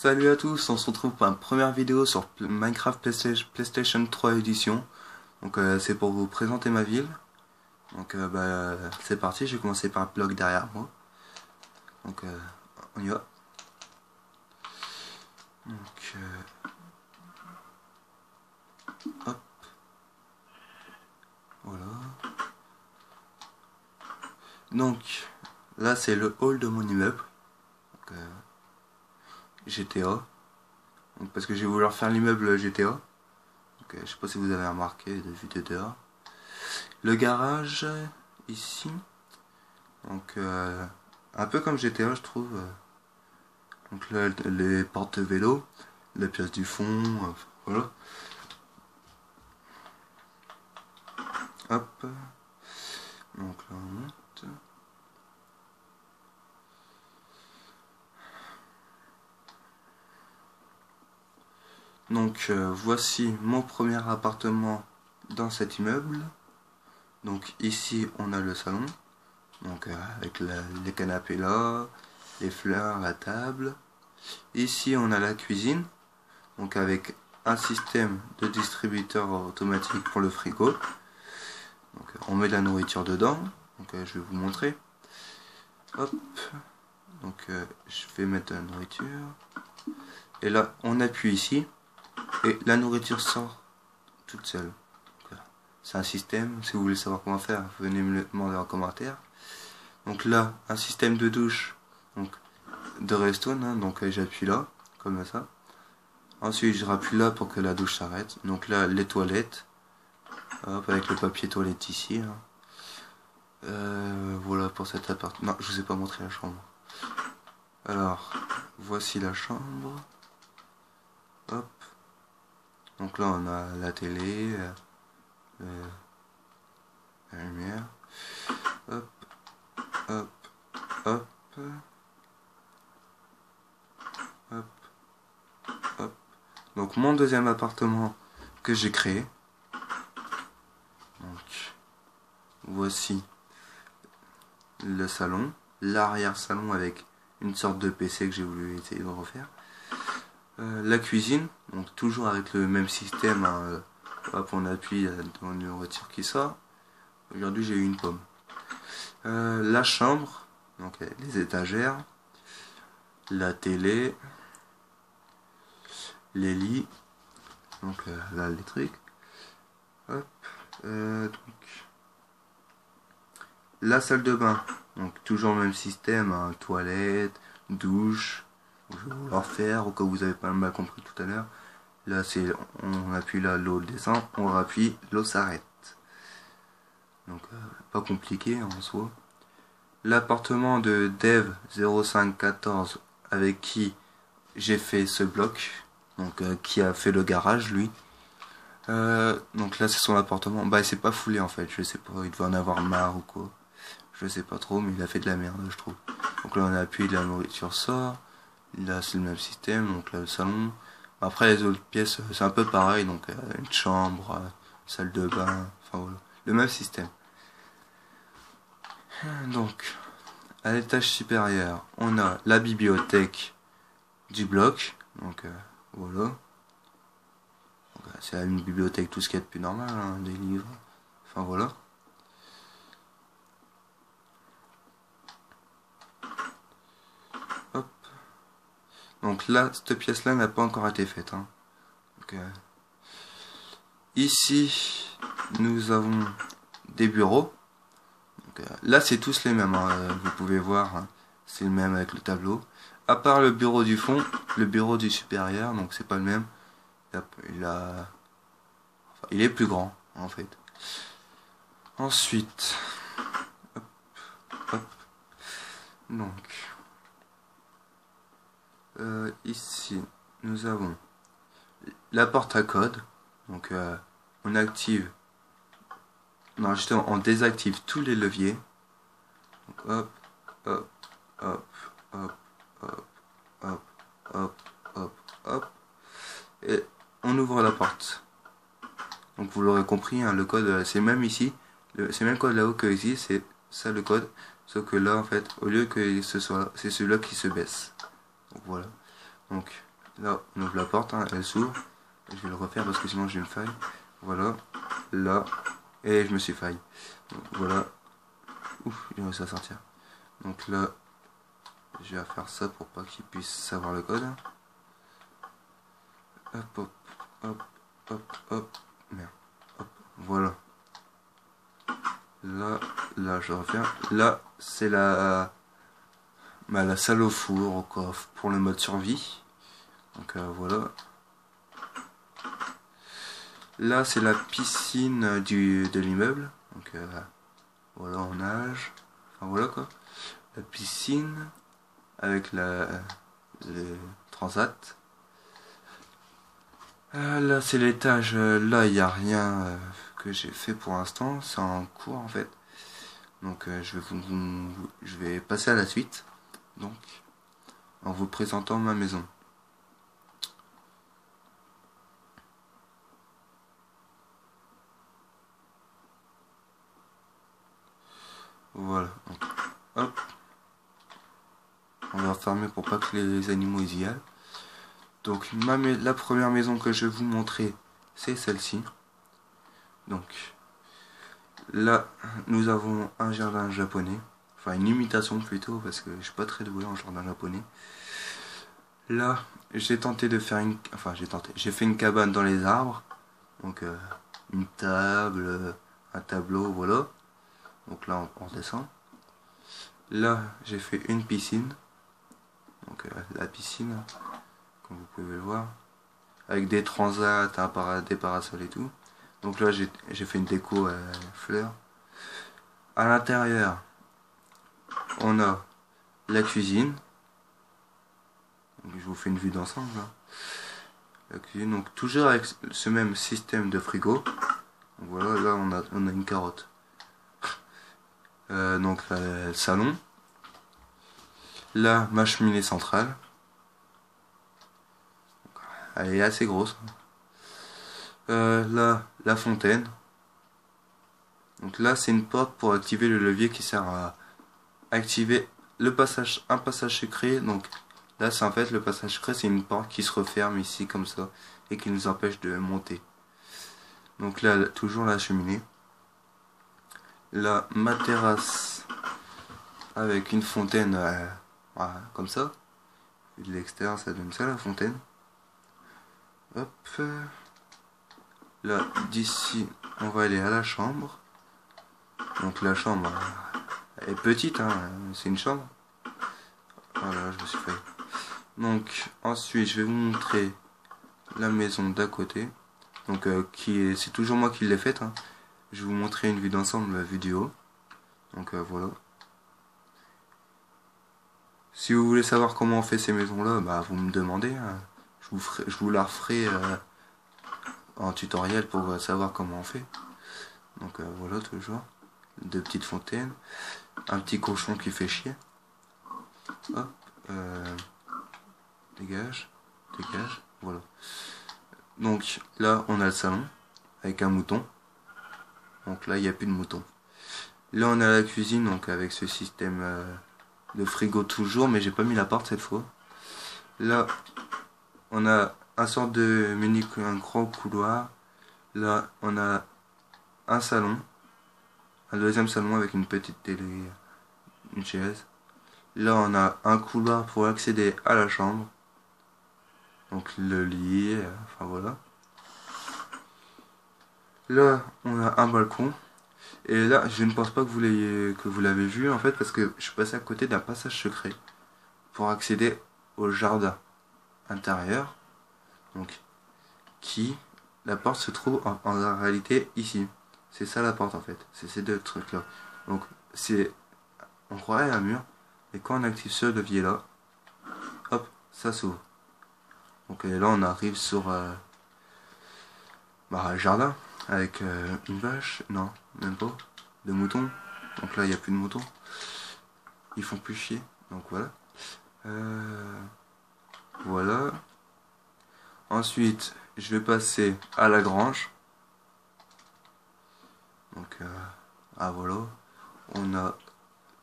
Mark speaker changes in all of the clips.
Speaker 1: Salut à tous, on se retrouve pour une première vidéo sur Minecraft PlayStation 3 édition. Donc c'est pour vous présenter ma ville. Donc c'est parti, je vais commencer par le bloc derrière moi. Donc on y va. Donc hop, voilà. Donc là c'est le hall de mon immeuble. Donc, GTA. Donc, parce que j'ai voulu refaire l'immeuble GTA. Donc, je sais pas si vous avez remarqué de vue de dehors. Le garage ici. Donc un peu comme GTA je trouve. Donc là les portes vélo, la pièce du fond, voilà. Hop. Donc là on monte. Donc voici mon premier appartement dans cet immeuble. Donc ici on a le salon. Donc avec les canapés là, les fleurs, la table. Ici on a la cuisine. Donc avec un système de distributeur automatique pour le frigo. Donc on met de la nourriture dedans. Donc je vais vous montrer. Hop. Donc je vais mettre de la nourriture. Et là on appuie ici. Et la nourriture sort toute seule. C'est un système. Si vous voulez savoir comment faire, venez me le demander en commentaire. Donc là, un système de douche. Donc de redstone. Hein, donc j'appuie là. Comme ça. Ensuite je rappuie là pour que la douche s'arrête. Donc là les toilettes. Hop, avec le papier toilette ici. Hein. Voilà pour cet appartement. Non, je vous ai pas montré la chambre. Alors, voici la chambre. Hop. Donc là on a la télé, la lumière. Hop, hop, hop. Hop, hop. Donc mon deuxième appartement que j'ai créé. Donc voici le salon, l'arrière-salon avec une sorte de PC que j'ai voulu essayer de refaire. La cuisine, donc toujours avec le même système, hein, hop, on appuie dans une voiture qui sort. Aujourd'hui j'ai eu une pomme. La chambre, donc les étagères, la télé, les lits, donc là les trucs. Hop, donc la salle de bain, donc toujours le même système, hein, toilette, douche. Je vais vous le refaire au cas où vous avez pas mal compris tout à l'heure. Là c'est on appuie là, l'eau descend, on rappuie, l'eau s'arrête. Donc pas compliqué en soi. L'appartement de Dev0514 avec qui j'ai fait ce bloc, donc qui a fait le garage lui. Donc là c'est son appartement. Bah c'est pas foulé en fait, je sais pas, il devait en avoir marre ou quoi. Je sais pas trop, mais il a fait de la merde je trouve. Donc là on a appuyé, de la nourriture sort. Là c'est le même système, donc là le salon. Après les autres pièces c'est un peu pareil, donc une chambre, salle de bain, enfin voilà, le même système. Donc à l'étage supérieur on a la bibliothèque du bloc, donc voilà. C'est une bibliothèque, tout ce qu'il y a de plus normal, hein, des livres, enfin voilà. Hop. Donc là, cette pièce-là n'a pas encore été faite. Hein. Donc, ici, nous avons des bureaux. Donc, là, c'est tous les mêmes. Hein, vous pouvez voir, hein, c'est le même avec le tableau. À part le bureau du fond, le bureau du supérieur, donc c'est pas le même. Il est plus grand, en fait. Ensuite, hop, hop. Donc, ici, nous avons la porte à code. Donc, on active, non, justement, on désactive tous les leviers. Donc, hop, hop, hop, hop, hop, hop, hop, hop, hop. Et on ouvre la porte. Donc, vous l'aurez compris, hein, le code, c'est même ici. C'est le même code là-haut que ici, c'est ça le code. Sauf que là, en fait, au lieu que ce soit là, c'est celui-là qui se baisse. Donc voilà. Donc Là, on ouvre la porte, hein, elle s'ouvre. Je vais le refaire parce que sinon j'ai une faille. Voilà, là, et je me suis failli. Donc, voilà. Ouf, j'ai réussi à sortir. Donc là, je vais faire ça pour pas qu'il puisse savoir le code. Hop, hop, hop, hop, hop. Merde. Hop, voilà. Là, je reviens. Là, c'est la salle au four, au coffre, pour le mode survie. Donc voilà. Là, c'est la piscine de l'immeuble. Donc voilà, on nage. Enfin voilà quoi. La piscine avec le transat. Là, c'est l'étage. Là, il n'y a rien que j'ai fait pour l'instant. C'est en cours en fait. Donc je vais passer à la suite. Donc, en vous présentant ma maison. Voilà. Donc, hop. On va fermer pour pas que les animaux y aillent. Donc la première maison que je vais vous montrer, c'est celle-ci. Donc là, nous avons un jardin japonais. Enfin, une imitation plutôt, parce que je suis pas très doué en jardin japonais. Là, j'ai tenté de faire une... Enfin, j'ai fait une cabane dans les arbres. Donc, une table, un tableau, voilà. Donc là, on redescend. Là, j'ai fait une piscine. Donc, la piscine, comme vous pouvez le voir. Avec des transats, des parasols et tout. Donc là, j'ai fait une déco fleurs. À l'intérieur, on a la cuisine. Donc, je vous fais une vue d'ensemble. La cuisine, donc toujours avec ce même système de frigo. Donc voilà, là on a une carotte. Donc le salon. Là, ma cheminée centrale. Elle est assez grosse. Là, la fontaine. Donc là, c'est une porte pour activer le levier qui sert à activer un passage secret. Donc là, c'est en fait le passage secret, c'est une porte qui se referme ici comme ça et qui nous empêche de monter. Donc là, toujours la cheminée. Là, ma terrasse avec une fontaine voilà, comme ça. Et de l'extérieur, ça donne ça la fontaine. Hop. Là, d'ici, on va aller à la chambre. Donc la chambre elle est petite, hein, c'est une chambre. Voilà, je me suis fait. Donc ensuite, je vais vous montrer la maison d'à côté. Donc c'est toujours moi qui l'ai faite. Hein. Je vais vous montrer une vue d'ensemble, la vue du haut. Donc voilà. Si vous voulez savoir comment on fait ces maisons-là, bah vous me demandez. Hein. Je vous la referai en tutoriel pour savoir comment on fait. Donc voilà, toujours. Deux petites fontaines. Un petit cochon qui fait chier. Hop. Dégage. Dégage. Voilà. Donc là, on a le salon. Avec un mouton. Donc là, il n'y a plus de mouton. Là, on a la cuisine. Donc avec ce système de frigo toujours. Mais j'ai pas mis la porte cette fois. Là, on a un sort de un grand couloir. Là, on a un salon. Un deuxième salon avec une petite télé, une chaise. Là, on a un couloir pour accéder à la chambre. Donc le lit, enfin voilà. Là, on a un balcon. Et là, je ne pense pas que vous l'avez vu en fait, parce que je suis passé à côté d'un passage secret pour accéder au jardin intérieur. Donc, la porte se trouve en réalité ici. C'est ça la porte en fait. C'est ces deux trucs là. Donc, on croirait un mur. Et quand on active ce levier là, hop, ça s'ouvre. Donc là, on arrive sur le jardin avec une vache. Non, même pas. De moutons. Donc là, il n'y a plus de moutons. Ils font plus chier. Donc voilà. Voilà. Ensuite, je vais passer à la grange. Donc, voilà. On a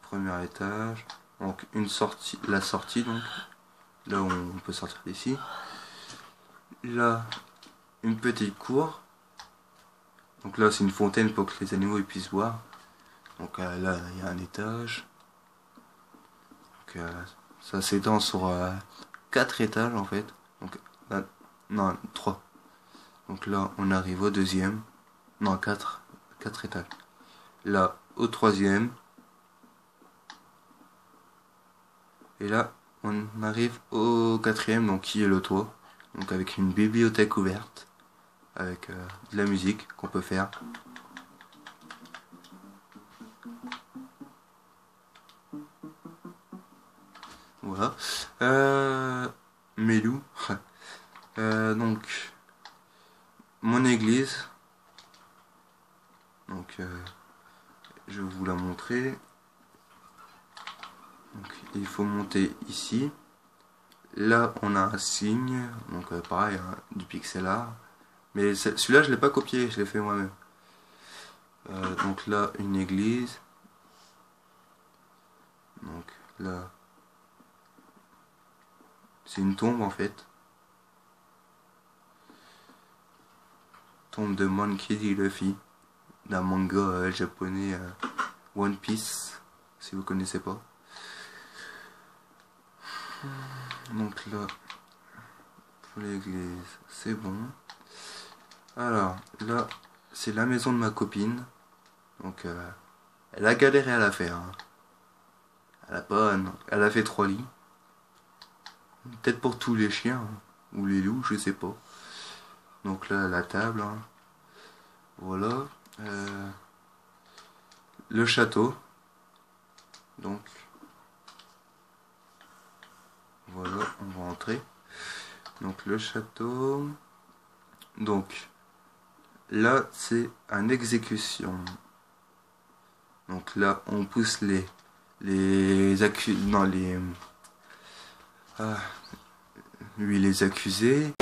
Speaker 1: premier étage. Donc, la sortie, donc. Là où on peut sortir d'ici. là une petite cour. Donc là c'est une fontaine pour que les animaux ils puissent boire. Donc là il y a un étage. Donc ça s'étend sur 4 étages en fait. Donc là, non 3. Donc là on arrive au deuxième. Non 4 étages. Là au troisième. Et là on arrive au quatrième, donc qui est le toit. Donc avec une bibliothèque ouverte. Avec de la musique qu'on peut faire. Voilà. Mes loups. Donc mon église. Donc je vais vous la montrer. Donc il faut monter ici. Là on a un signe. Donc pareil, hein, du pixel art. Mais celui-là je l'ai pas copié, je l'ai fait moi-même. Donc là une église. Donc là c'est une tombe en fait. Tombe de Monkey D. Luffy, d'un manga japonais One Piece, si vous connaissez pas. Donc là, pour l'église, c'est bon. Alors là, c'est la maison de ma copine. Donc elle a galéré à la faire. Hein. Elle a fait 3 lits. Peut-être pour tous les chiens, hein, ou les loups, je sais pas. Donc là, la table. Hein. Voilà. Le château. Donc voilà, on va entrer. Donc le château. Donc là c'est une exécution. Donc là on pousse les accusés. Non les. Ah, lui les accusés.